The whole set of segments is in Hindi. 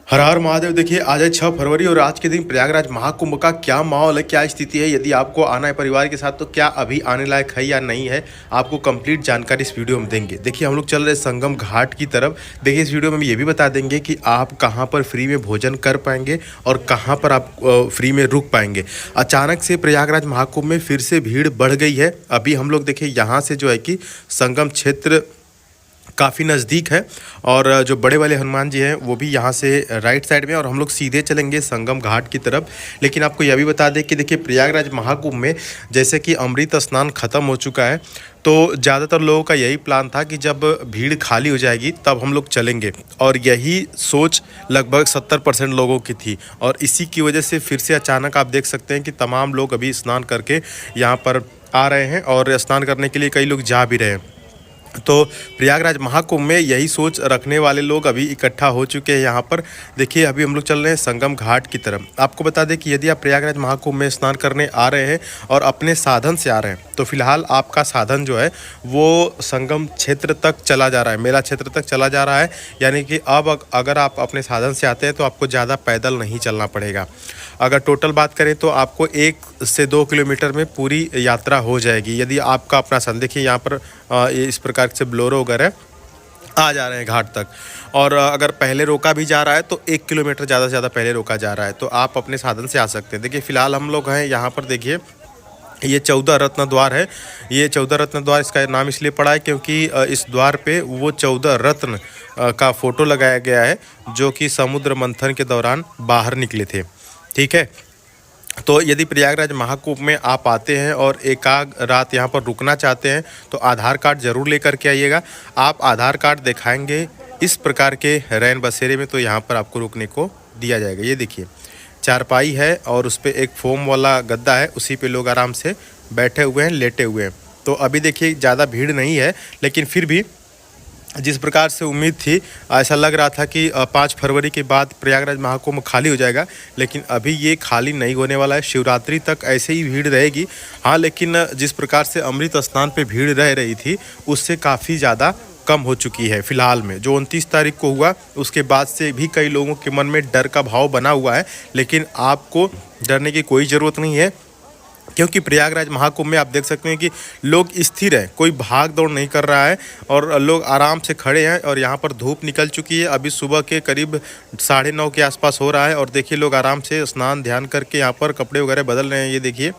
हर हर महादेव। देखिए आज है 6 फरवरी और आज के दिन प्रयागराज महाकुंभ का क्या माहौल है, क्या स्थिति है, यदि आपको आना है परिवार के साथ तो क्या अभी आने लायक है या नहीं है, आपको कंप्लीट जानकारी इस वीडियो में देंगे। देखिए हम लोग चल रहे हैं संगम घाट की तरफ। देखिए इस वीडियो में हम ये भी बता देंगे कि आप कहाँ पर फ्री में भोजन कर पाएंगे और कहाँ पर आप फ्री में रुक पाएंगे। अचानक से प्रयागराज महाकुंभ में फिर से भीड़ बढ़ गई है। अभी हम लोग देखिए यहाँ से जो है कि संगम क्षेत्र काफ़ी नज़दीक है और जो बड़े वाले हनुमान जी हैं वो भी यहाँ से राइट साइड में, और हम लोग सीधे चलेंगे संगम घाट की तरफ। लेकिन आपको यह भी बता दें कि देखिए प्रयागराज महाकुंभ में जैसे कि अमृत स्नान ख़त्म हो चुका है, तो ज़्यादातर लोगों का यही प्लान था कि जब भीड़ खाली हो जाएगी तब हम लोग चलेंगे, और यही सोच लगभग 70% लोगों की थी। और इसी की वजह से फिर से अचानक आप देख सकते हैं कि तमाम लोग अभी स्नान करके यहाँ पर आ रहे हैं और स्नान करने के लिए कई लोग जा भी रहे हैं। तो प्रयागराज महाकुंभ में यही सोच रखने वाले लोग अभी इकट्ठा हो चुके हैं यहाँ पर। देखिए अभी हम लोग चल रहे हैं संगम घाट की तरफ। आपको बता दें कि यदि आप प्रयागराज महाकुंभ में स्नान करने आ रहे हैं और अपने साधन से आ रहे हैं तो फिलहाल आपका साधन जो है वो संगम क्षेत्र तक चला जा रहा है, मेला क्षेत्र तक चला जा रहा है। यानी कि अब अगर आप अपने साधन से आते हैं तो आपको ज़्यादा पैदल नहीं चलना पड़ेगा। अगर टोटल बात करें तो आपको 1 से 2 किलोमीटर में पूरी यात्रा हो जाएगी यदि आपका अपना साधन। देखिए यहाँ पर इस प्रकार से ब्लोरो वगैरह आ जा रहे हैं घाट तक, और अगर पहले रोका भी जा रहा है तो 1 किलोमीटर ज़्यादा से ज़्यादा पहले रोका जा रहा है, तो आप अपने साधन से आ सकते हैं। देखिए फ़िलहाल हम लोग हैं यहाँ पर। देखिए ये 14 रत्न द्वार है। ये 14 रत्न द्वार इसका नाम इसलिए पड़ा है क्योंकि इस द्वार पे वो 14 रत्न का फ़ोटो लगाया गया है जो कि समुद्र मंथन के दौरान बाहर निकले थे। ठीक है, तो यदि प्रयागराज महाकुंभ में आप आते हैं और एकाध रात यहाँ पर रुकना चाहते हैं तो आधार कार्ड ज़रूर लेकर के आइएगा। आप आधार कार्ड दिखाएंगे इस प्रकार के रैन बसेरे में तो यहाँ पर आपको रुकने को दिया जाएगा। ये देखिए चारपाई है और उस पर एक फोम वाला गद्दा है, उसी पे लोग आराम से बैठे हुए हैं, लेटे हुए हैं। तो अभी देखिए ज़्यादा भीड़ नहीं है, लेकिन फिर भी जिस प्रकार से उम्मीद थी, ऐसा लग रहा था कि 5 फरवरी के बाद प्रयागराज महाकुंभ खाली हो जाएगा, लेकिन अभी ये खाली नहीं होने वाला है। शिवरात्रि तक ऐसे ही भीड़ रहेगी। हाँ, लेकिन जिस प्रकार से अमृत स्नान पे भीड़ रह रही थी उससे काफ़ी ज़्यादा कम हो चुकी है फिलहाल में। जो 29 तारीख को हुआ उसके बाद से भी कई लोगों के मन में डर का भाव बना हुआ है, लेकिन आपको डरने की कोई ज़रूरत नहीं है क्योंकि प्रयागराज महाकुंभ में आप देख सकते हैं कि लोग स्थिर हैं, कोई भाग दौड़ नहीं कर रहा है और लोग आराम से खड़े हैं। और यहाँ पर धूप निकल चुकी है, अभी सुबह के करीब 9:30 के आसपास हो रहा है, और देखिए लोग आराम से स्नान ध्यान करके यहाँ पर कपड़े वगैरह बदल रहे हैं। ये देखिए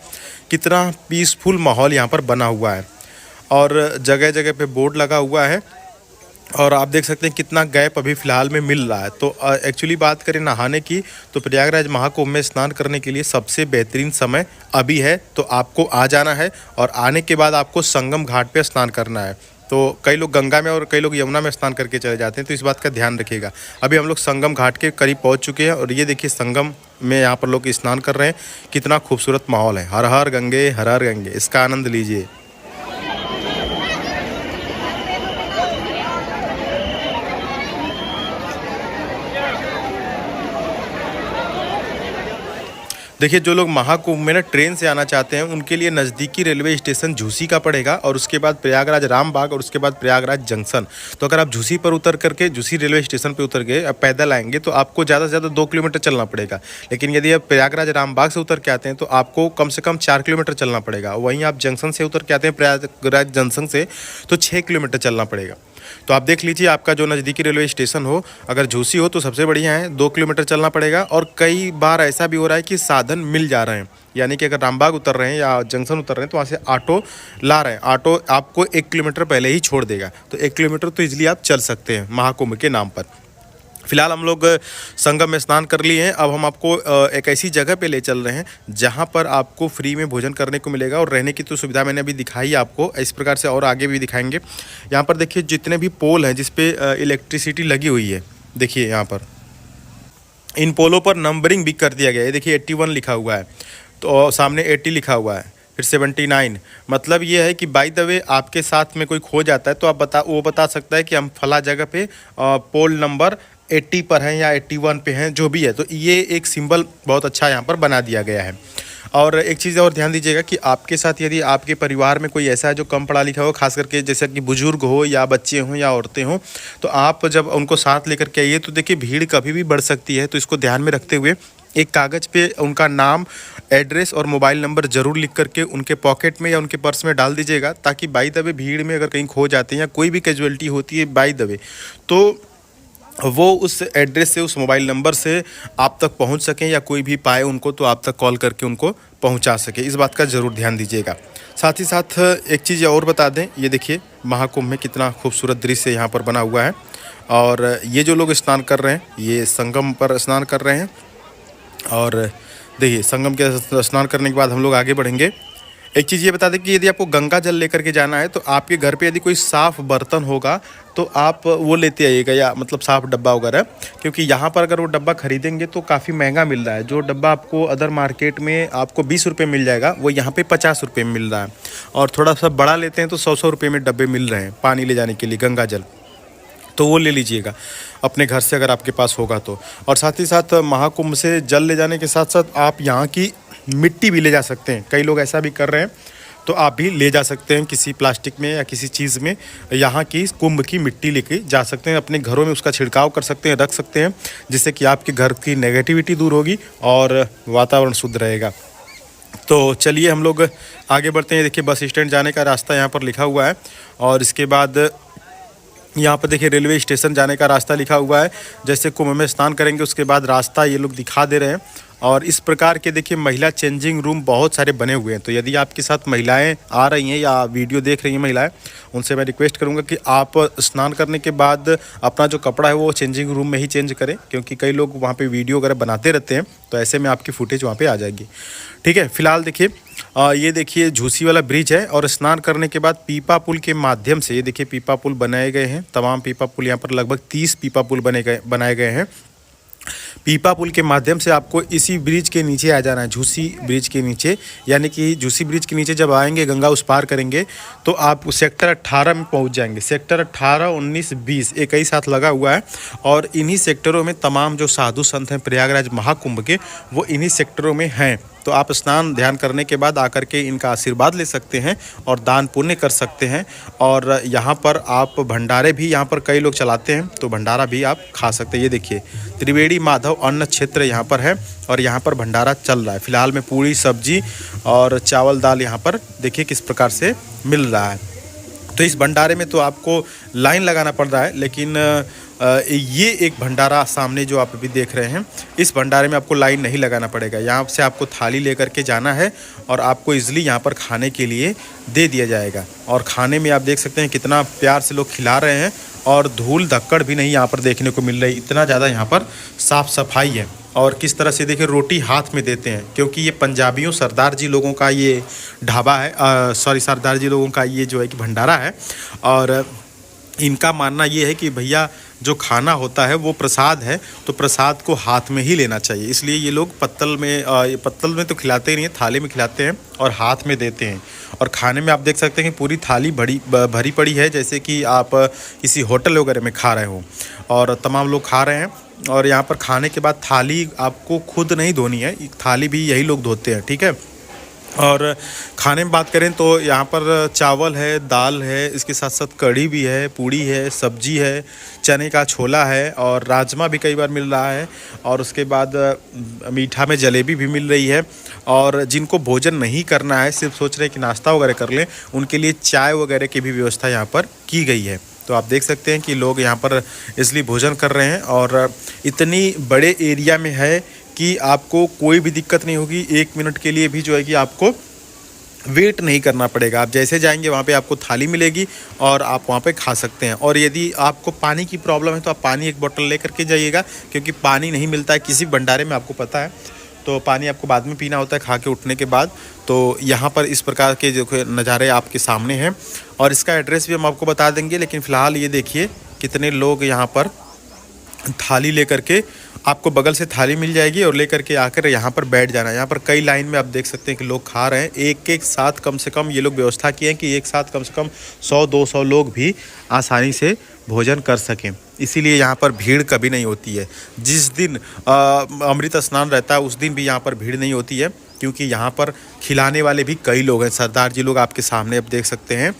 कितना पीसफुल माहौल यहाँ पर बना हुआ है, और जगह जगह पे बोर्ड लगा हुआ है, और आप देख सकते हैं कितना गैप अभी फ़िलहाल में मिल रहा है। तो एक्चुअली बात करें नहाने की तो प्रयागराज महाकुंभ में स्नान करने के लिए सबसे बेहतरीन समय अभी है। तो आपको आ जाना है और आने के बाद आपको संगम घाट पे स्नान करना है। तो कई लोग गंगा में और कई लोग यमुना में स्नान करके चले जाते हैं, तो इस बात का ध्यान रखिएगा। अभी हम लोग संगम घाट के करीब पहुँच चुके हैं और ये देखिए संगम में यहाँ पर लोग स्नान कर रहे हैं। कितना खूबसूरत माहौल है। हर हर गंगे, हर हर गंगे, इसका आनंद लीजिए। देखिए जो लोग महाकुंभ में ना ट्रेन से आना चाहते हैं उनके लिए नज़दीकी रेलवे स्टेशन झूसी का पड़ेगा, और उसके बाद प्रयागराज रामबाग, और उसके बाद प्रयागराज जंक्शन। तो अगर आप झूसी पर उतर करके झूसी रेलवे स्टेशन पर उतर गए, आप पैदल आएंगे तो आपको ज़्यादा से ज़्यादा 2 किलोमीटर चलना पड़ेगा। लेकिन यदि आप प्रयागराज रामबाग से उतर के आते हैं तो आपको कम से कम 4 किलोमीटर चलना पड़ेगा। वहीं आप जंक्शन से उतर के आते हैं प्रयागराज जंक्शन से तो 6 किलोमीटर चलना पड़ेगा। तो आप देख लीजिए आपका जो नज़दीकी रेलवे स्टेशन हो, अगर झूसी हो तो सबसे बढ़िया है, 2 किलोमीटर चलना पड़ेगा। और कई बार ऐसा भी हो रहा है कि साधन मिल जा रहे हैं, यानी कि अगर रामबाग उतर रहे हैं या जंक्शन उतर रहे हैं तो वहाँ से ऑटो ला रहे हैं। ऑटो आपको 1 किलोमीटर पहले ही छोड़ देगा, तो 1 किलोमीटर तो ईजिली आप चल सकते हैं महाकुंभ के नाम पर। फिलहाल हम लोग संगम में स्नान कर लिए हैं। अब हम आपको एक ऐसी जगह पे ले चल रहे हैं जहां पर आपको फ्री में भोजन करने को मिलेगा, और रहने की तो सुविधा मैंने अभी दिखाई आपको, इस प्रकार से और आगे भी दिखाएंगे। यहाँ पर देखिए जितने भी पोल हैं जिस पे इलेक्ट्रिसिटी लगी हुई है, देखिए यहाँ पर इन पोलों पर नंबरिंग भी कर दिया गया है। देखिए 81 लिखा हुआ है, तो सामने 80 लिखा हुआ है, फिर 79। मतलब ये है कि बाय द वे आपके साथ में कोई खो जाता है तो आप वो बता सकता है कि हम फला जगह पे पोल नंबर 80 पर हैं या 81 पे हैं, जो भी है। तो ये एक सिंबल बहुत अच्छा यहाँ पर बना दिया गया है। और एक चीज़ और ध्यान दीजिएगा कि आपके साथ यदि आपके परिवार में कोई ऐसा है जो कम पढ़ा लिखा हो, खास करके जैसे कि बुजुर्ग हो या बच्चे हों या औरतें हों, तो आप जब उनको साथ लेकर के आइए तो देखिए भीड़ कभी भी बढ़ सकती है। तो इसको ध्यान में रखते हुए एक कागज़ पे उनका नाम, एड्रेस और मोबाइल नंबर ज़रूर लिख करके उनके पॉकेट में या उनके पर्स में डाल दीजिएगा, ताकि बाई द वे भीड़ में अगर कहीं खो जाते हैं या कोई भी कैजुअलिटी होती है बाई द वे, तो वो उस एड्रेस से, उस मोबाइल नंबर से आप तक पहुंच सकें या कोई भी पाए उनको तो आप तक कॉल करके उनको पहुंचा सके। इस बात का ज़रूर ध्यान दीजिएगा। साथ ही साथ एक चीज़ और बता दें, ये देखिए महाकुंभ में कितना खूबसूरत दृश्य यहाँ पर बना हुआ है। और ये जो लोग स्नान कर रहे हैं ये संगम पर स्नान कर रहे हैं। और देखिए संगम के स्नान करने के बाद हम लोग आगे बढ़ेंगे। एक चीज़ ये बता दें कि यदि आपको गंगा जल लेकर के जाना है तो आपके घर पे यदि कोई साफ़ बर्तन होगा तो आप वो लेते आइएगा, या मतलब साफ़ डब्बा वगैरह, क्योंकि यहाँ पर अगर वो डब्बा खरीदेंगे तो काफ़ी महंगा मिल रहा है। जो डब्बा आपको अदर मार्केट में आपको 20 रुपये मिल जाएगा वो यहाँ पे 50 रुपये में मिल रहा है। और थोड़ा सा बड़ा लेते हैं तो 100 रुपये में डब्बे मिल रहे हैं पानी ले जाने के लिए गंगा जल, तो वो ले लीजिएगा अपने घर से अगर आपके पास होगा तो। और साथ ही साथ महाकुंभ से जल ले जाने के साथ साथ आप यहाँ की मिट्टी भी ले जा सकते हैं। कई लोग ऐसा भी कर रहे हैं, तो आप भी ले जा सकते हैं किसी प्लास्टिक में या किसी चीज़ में, यहाँ की कुंभ की मिट्टी लेके जा सकते हैं। अपने घरों में उसका छिड़काव कर सकते हैं, रख सकते हैं, जिससे कि आपके घर की नेगेटिविटी दूर होगी और वातावरण शुद्ध रहेगा। तो चलिए हम लोग आगे बढ़ते हैं। देखिए बस स्टैंड जाने का रास्ता यहाँ पर लिखा हुआ है, और इसके बाद यहाँ पर देखिए रेलवे स्टेशन जाने का रास्ता लिखा हुआ है। जैसे कुंभ में स्नान करेंगे उसके बाद रास्ता ये लोग दिखा दे रहे हैं। और इस प्रकार के देखिए महिला चेंजिंग रूम बहुत सारे बने हुए हैं। तो यदि आपके साथ महिलाएं आ रही हैं या वीडियो देख रही हैं महिलाएं, उनसे मैं रिक्वेस्ट करूंगा कि आप स्नान करने के बाद अपना जो कपड़ा है वो चेंजिंग रूम में ही चेंज करें, क्योंकि कई लोग वहाँ पे वीडियो वगैरह बनाते रहते हैं, तो ऐसे में आपकी फुटेज वहाँ पे आ जाएगी। ठीक है, फिलहाल देखिए ये देखिए झूसी वाला ब्रिज है, और स्नान करने के बाद पीपा पुल के माध्यम से, ये देखिए पीपा पुल बनाए गए हैं। तमाम पीपा पुल यहाँ पर लगभग 30 पीपा पुल बनाए गए हैं। पीपा पुल के माध्यम से आपको इसी ब्रिज के नीचे आ जाना है, झूसी ब्रिज के नीचे। यानी कि झूसी ब्रिज के नीचे जब आएंगे, गंगा उस पार करेंगे, तो आप सेक्टर 18 में पहुंच जाएंगे। सेक्टर 18, 19, 20 एक ही साथ लगा हुआ है, और इन्हीं सेक्टरों में तमाम जो साधु संत हैं प्रयागराज महाकुंभ के, वो इन्हीं सेक्टरों में हैं। तो आप स्नान ध्यान करने के बाद आकर के इनका आशीर्वाद ले सकते हैं और दान पुण्य कर सकते हैं। और यहाँ पर आप भंडारे भी यहाँ पर कई लोग चलाते हैं, तो भंडारा भी आप खा सकते हैं। ये देखिए त्रिवेणी माधव अन्न क्षेत्र यहाँ पर है, और यहाँ पर भंडारा चल रहा है। फिलहाल में पूरी सब्जी और चावल दाल यहाँ पर देखिए किस प्रकार से मिल रहा है। तो इस भंडारे में तो आपको लाइन लगाना पड़ रहा है, लेकिन ये एक भंडारा सामने जो आप अभी देख रहे हैं, इस भंडारे में आपको लाइन नहीं लगाना पड़ेगा। यहाँ से आपको थाली लेकर के जाना है और आपको इजली यहाँ पर खाने के लिए दे दिया जाएगा। और खाने में आप देख सकते हैं कितना प्यार से लोग खिला रहे हैं, और धूल धक्कड़ भी नहीं यहाँ पर देखने को मिल रही। इतना ज़्यादा यहाँ पर साफ़ सफाई है। और किस तरह से देखिए रोटी हाथ में देते हैं, क्योंकि ये पंजाबियों सरदार जी लोगों का ये ढाबा है, सरदार जी लोगों का ये जो है कि भंडारा है। और इनका मानना ये है कि भैया जो खाना होता है वो प्रसाद है, तो प्रसाद को हाथ में ही लेना चाहिए। इसलिए ये लोग पत्तल में तो खिलाते ही नहीं है, थाली में खिलाते हैं और हाथ में देते हैं। और खाने में आप देख सकते हैं कि पूरी थाली भरी पड़ी है, जैसे कि आप किसी होटल वगैरह में खा रहे हो, और तमाम लोग खा रहे हैं। और यहाँ पर खाने के बाद थाली आपको खुद नहीं धोनी है, थाली भी यही लोग धोते हैं। ठीक है। और खाने में बात करें तो यहाँ पर चावल है, दाल है, इसके साथ साथ कढ़ी भी है, पूड़ी है, सब्जी है, चने का छोला है, और राजमा भी कई बार मिल रहा है। और उसके बाद मीठा में जलेबी भी मिल रही है। और जिनको भोजन नहीं करना है, सिर्फ सोच रहे हैं कि नाश्ता वगैरह कर लें, उनके लिए चाय वगैरह की भी व्यवस्था यहाँ पर की गई है। तो आप देख सकते हैं कि लोग यहाँ पर इसलिए भोजन कर रहे हैं, और इतनी बड़े एरिया में है कि आपको कोई भी दिक्कत नहीं होगी। 1 मिनट के लिए भी जो है कि आपको वेट नहीं करना पड़ेगा। आप जैसे जाएंगे वहाँ पे आपको थाली मिलेगी और आप वहाँ पे खा सकते हैं। और यदि आपको पानी की प्रॉब्लम है तो आप पानी एक बोतल ले करके जाइएगा, क्योंकि पानी नहीं मिलता है किसी भंडारे में, आपको पता है। तो पानी आपको बाद में पीना होता है खा के उठने के बाद। तो यहाँ पर इस प्रकार के जो नज़ारे आपके सामने हैं, और इसका एड्रेस भी हम आपको बता देंगे। लेकिन फ़िलहाल ये देखिए कितने लोग यहाँ पर थाली लेकर के, आपको बगल से थाली मिल जाएगी और लेकर के आकर यहाँ पर बैठ जाना है। यहाँ पर कई लाइन में आप देख सकते हैं कि लोग खा रहे हैं। एक साथ कम से कम ये लोग व्यवस्था किए हैं कि एक साथ कम से कम 100-200 लोग भी आसानी से भोजन कर सकें। इसीलिए यहाँ पर भीड़ कभी नहीं होती है। जिस दिन अमृत स्नान रहता है उस दिन भी यहाँ पर भीड़ नहीं होती है। क्योंकि यहाँ पर खिलाने वाले भी कई लोग हैं। सरदार जी लोग आपके सामने अब देख सकते हैं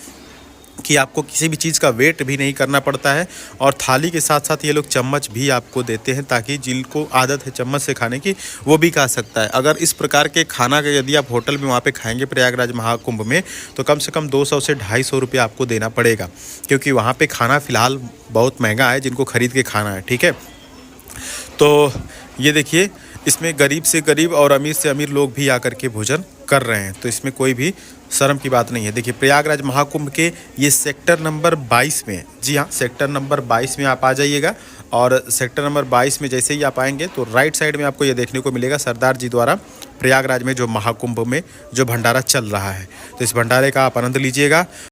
कि आपको किसी भी चीज़ का वेट भी नहीं करना पड़ता है, और थाली के साथ साथ ये लोग चम्मच भी आपको देते हैं, ताकि जिनको आदत है चम्मच से खाने की वो भी खा सकता है। अगर इस प्रकार के खाना का यदि आप होटल में वहाँ पे खाएंगे प्रयागराज महाकुंभ में, तो कम से कम 200 से 250 रुपये आपको देना पड़ेगा, क्योंकि वहाँ पे खाना फ़िलहाल बहुत महंगा है, जिनको ख़रीद के खाना है। ठीक है, तो ये देखिए, इसमें गरीब से गरीब और अमीर से अमीर लोग भी आकर के भोजन कर रहे हैं, तो इसमें कोई भी शर्म की बात नहीं है। देखिए, प्रयागराज महाकुंभ के ये सेक्टर नंबर 22 में, जी हाँ, सेक्टर नंबर 22 में आप आ जाइएगा, और सेक्टर नंबर 22 में जैसे ही आप आएंगे तो राइट साइड में आपको ये देखने को मिलेगा सरदार जी द्वारा प्रयागराज में जो महाकुंभ में जो भंडारा चल रहा है, तो इस भंडारे का आप आनंद लीजिएगा।